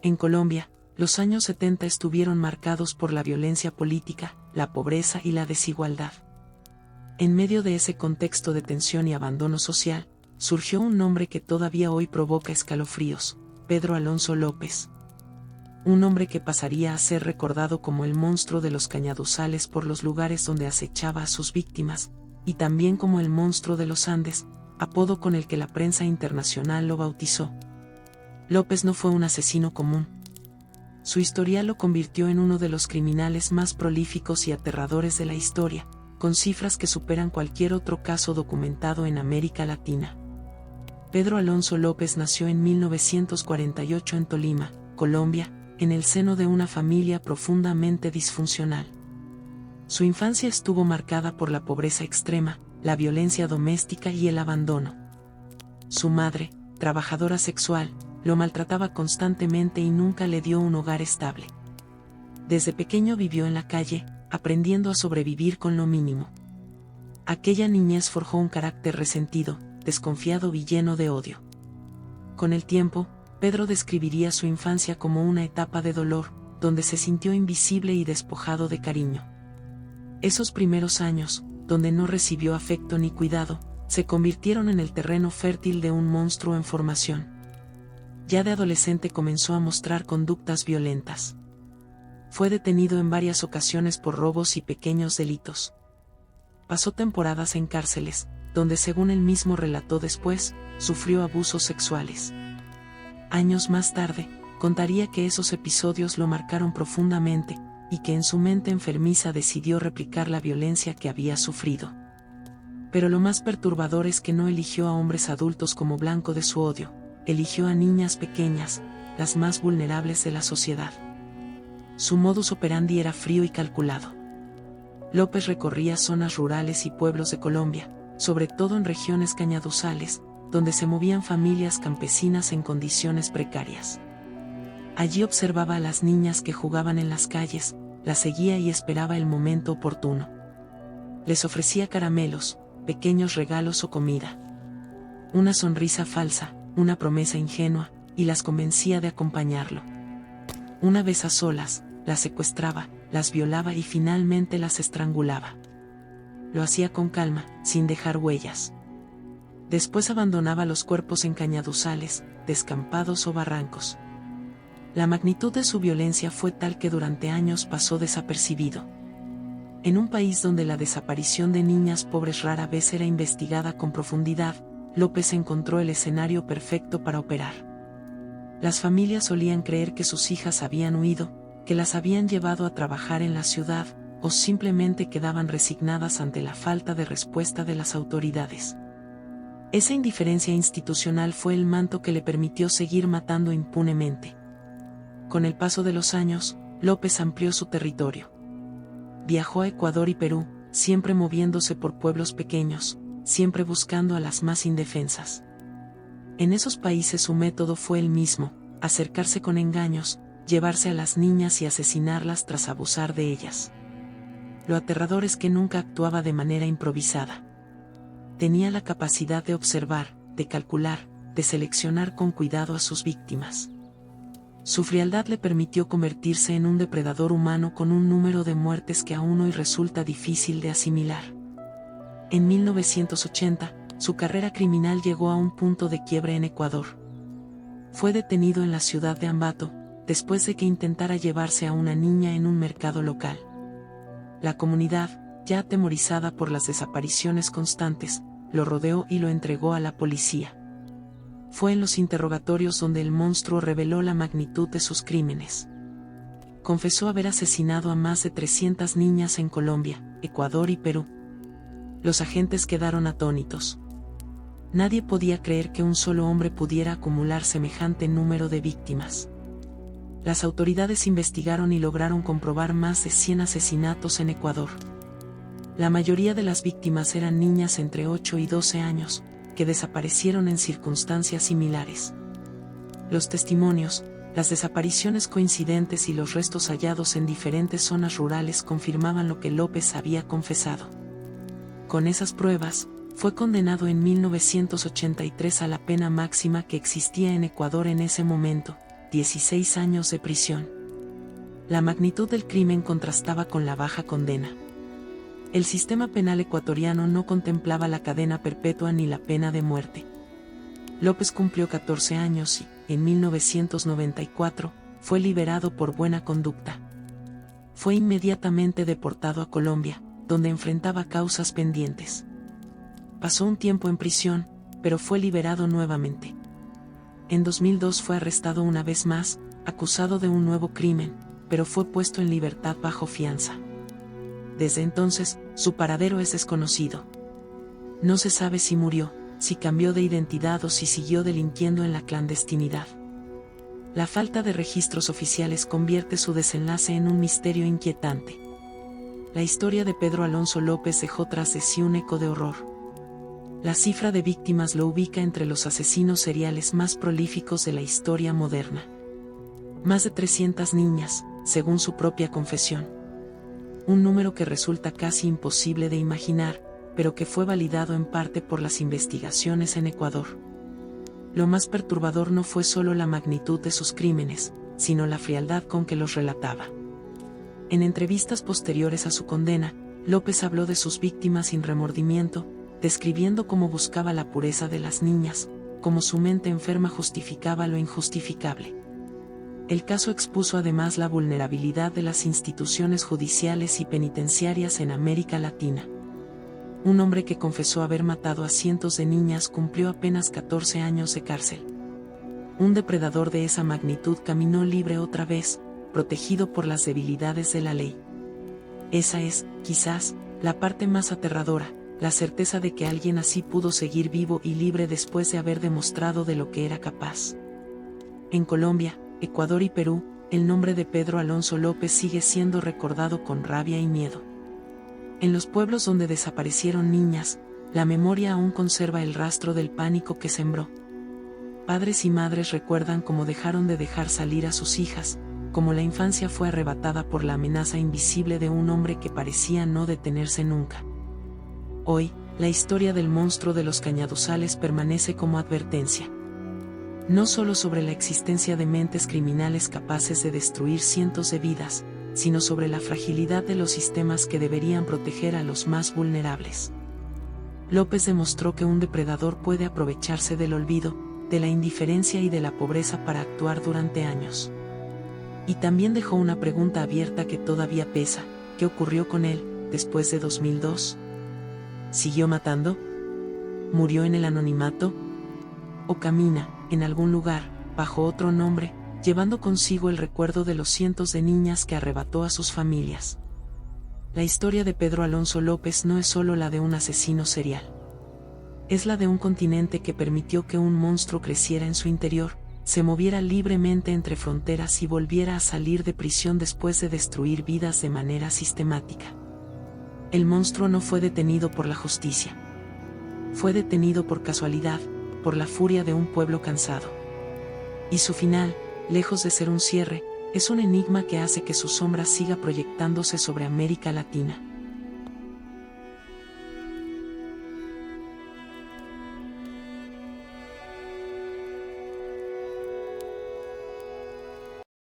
En Colombia, los años 70 estuvieron marcados por la violencia política, la pobreza y la desigualdad. En medio de ese contexto de tensión y abandono social, surgió un nombre que todavía hoy provoca escalofríos: Pedro Alonso López. Un hombre que pasaría a ser recordado como el monstruo de los cañaduzales por los lugares donde acechaba a sus víctimas, y también como el monstruo de los Andes, apodo con el que la prensa internacional lo bautizó. López no fue un asesino común. Su historial lo convirtió en uno de los criminales más prolíficos y aterradores de la historia, con cifras que superan cualquier otro caso documentado en América Latina. Pedro Alonso López nació en 1948 en Tolima, Colombia, en el seno de una familia profundamente disfuncional. Su infancia estuvo marcada por la pobreza extrema, la violencia doméstica y el abandono. Su madre, trabajadora sexual, lo maltrataba constantemente y nunca le dio un hogar estable. Desde pequeño vivió en la calle, aprendiendo a sobrevivir con lo mínimo. Aquella niñez forjó un carácter resentido, desconfiado y lleno de odio. Con el tiempo, Pedro describiría su infancia como una etapa de dolor, donde se sintió invisible y despojado de cariño. Esos primeros años, donde no recibió afecto ni cuidado, se convirtieron en el terreno fértil de un monstruo en formación. Ya de adolescente comenzó a mostrar conductas violentas. Fue detenido en varias ocasiones por robos y pequeños delitos. Pasó temporadas en cárceles, donde, según él mismo relató después, sufrió abusos sexuales. Años más tarde, contaría que esos episodios lo marcaron profundamente, y que en su mente enfermiza decidió replicar la violencia que había sufrido. Pero lo más perturbador es que no eligió a hombres adultos como blanco de su odio, eligió a niñas pequeñas, las más vulnerables de la sociedad. Su modus operandi era frío y calculado. López recorría zonas rurales y pueblos de Colombia, sobre todo en regiones cañaduzales, donde se movían familias campesinas en condiciones precarias. Allí observaba a las niñas que jugaban en las calles, las seguía y esperaba el momento oportuno. Les ofrecía caramelos, pequeños regalos o comida. Una sonrisa falsa, una promesa ingenua, y las convencía de acompañarlo. Una vez a solas, las secuestraba, las violaba y finalmente las estrangulaba. Lo hacía con calma, sin dejar huellas. Después abandonaba los cuerpos en cañaduzales, descampados o barrancos. La magnitud de su violencia fue tal que durante años pasó desapercibido. En un país donde la desaparición de niñas pobres rara vez era investigada con profundidad, López encontró el escenario perfecto para operar. Las familias solían creer que sus hijas habían huido, que las habían llevado a trabajar en la ciudad, o simplemente quedaban resignadas ante la falta de respuesta de las autoridades. Esa indiferencia institucional fue el manto que le permitió seguir matando impunemente. Con el paso de los años, López amplió su territorio. Viajó a Ecuador y Perú, siempre moviéndose por pueblos pequeños, siempre buscando a las más indefensas. En esos países su método fue el mismo: acercarse con engaños, llevarse a las niñas y asesinarlas tras abusar de ellas. Lo aterrador es que nunca actuaba de manera improvisada. Tenía la capacidad de observar, de calcular, de seleccionar con cuidado a sus víctimas. Su frialdad le permitió convertirse en un depredador humano con un número de muertes que aún hoy resulta difícil de asimilar. En 1980, su carrera criminal llegó a un punto de quiebre en Ecuador. Fue detenido en la ciudad de Ambato, después de que intentara llevarse a una niña en un mercado local. La comunidad, ya atemorizada por las desapariciones constantes, lo rodeó y lo entregó a la policía. Fue en los interrogatorios donde el monstruo reveló la magnitud de sus crímenes. Confesó haber asesinado a más de 300 niñas en Colombia, Ecuador y Perú. Los agentes quedaron atónitos. Nadie podía creer que un solo hombre pudiera acumular semejante número de víctimas. Las autoridades investigaron y lograron comprobar más de 100 asesinatos en Ecuador. La mayoría de las víctimas eran niñas entre 8 y 12 años, que desaparecieron en circunstancias similares. Los testimonios, las desapariciones coincidentes y los restos hallados en diferentes zonas rurales confirmaban lo que López había confesado. Con esas pruebas, fue condenado en 1983 a la pena máxima que existía en Ecuador en ese momento, 16 años de prisión. La magnitud del crimen contrastaba con la baja condena. El sistema penal ecuatoriano no contemplaba la cadena perpetua ni la pena de muerte. López cumplió 14 años y, en 1994, fue liberado por buena conducta. Fue inmediatamente deportado a Colombia, donde enfrentaba causas pendientes. Pasó un tiempo en prisión, pero fue liberado nuevamente. En 2002 fue arrestado una vez más, acusado de un nuevo crimen, pero fue puesto en libertad bajo fianza. Desde entonces, su paradero es desconocido. No se sabe si murió, si cambió de identidad o si siguió delinquiendo en la clandestinidad. La falta de registros oficiales convierte su desenlace en un misterio inquietante. La historia de Pedro Alonso López dejó tras de sí un eco de horror. La cifra de víctimas lo ubica entre los asesinos seriales más prolíficos de la historia moderna. Más de 300 niñas, según su propia confesión. Un número que resulta casi imposible de imaginar, pero que fue validado en parte por las investigaciones en Ecuador. Lo más perturbador no fue solo la magnitud de sus crímenes, sino la frialdad con que los relataba. En entrevistas posteriores a su condena, López habló de sus víctimas sin remordimiento, describiendo cómo buscaba la pureza de las niñas, cómo su mente enferma justificaba lo injustificable. El caso expuso además la vulnerabilidad de las instituciones judiciales y penitenciarias en América Latina. Un hombre que confesó haber matado a cientos de niñas cumplió apenas 14 años de cárcel. Un depredador de esa magnitud caminó libre otra vez, protegido por las debilidades de la ley. Esa es, quizás, la parte más aterradora, la certeza de que alguien así pudo seguir vivo y libre después de haber demostrado de lo que era capaz. En Colombia, Ecuador y Perú, el nombre de Pedro Alonso López sigue siendo recordado con rabia y miedo. En los pueblos donde desaparecieron niñas, la memoria aún conserva el rastro del pánico que sembró. Padres y madres recuerdan cómo dejaron de dejar salir a sus hijas, cómo la infancia fue arrebatada por la amenaza invisible de un hombre que parecía no detenerse nunca. Hoy, la historia del monstruo de los cañaduzales permanece como advertencia. No solo sobre la existencia de mentes criminales capaces de destruir cientos de vidas, sino sobre la fragilidad de los sistemas que deberían proteger a los más vulnerables. López demostró que un depredador puede aprovecharse del olvido, de la indiferencia y de la pobreza para actuar durante años. Y también dejó una pregunta abierta que todavía pesa: ¿qué ocurrió con él, después de 2002? ¿Siguió matando? ¿Murió en el anonimato? ¿O camina, en algún lugar, bajo otro nombre, llevando consigo el recuerdo de los cientos de niñas que arrebató a sus familias? La historia de Pedro Alonso López no es solo la de un asesino serial. Es la de un continente que permitió que un monstruo creciera en su interior, se moviera libremente entre fronteras y volviera a salir de prisión después de destruir vidas de manera sistemática. El monstruo no fue detenido por la justicia. Fue detenido por casualidad, por la furia de un pueblo cansado. Y su final, lejos de ser un cierre, es un enigma que hace que su sombra siga proyectándose sobre América Latina.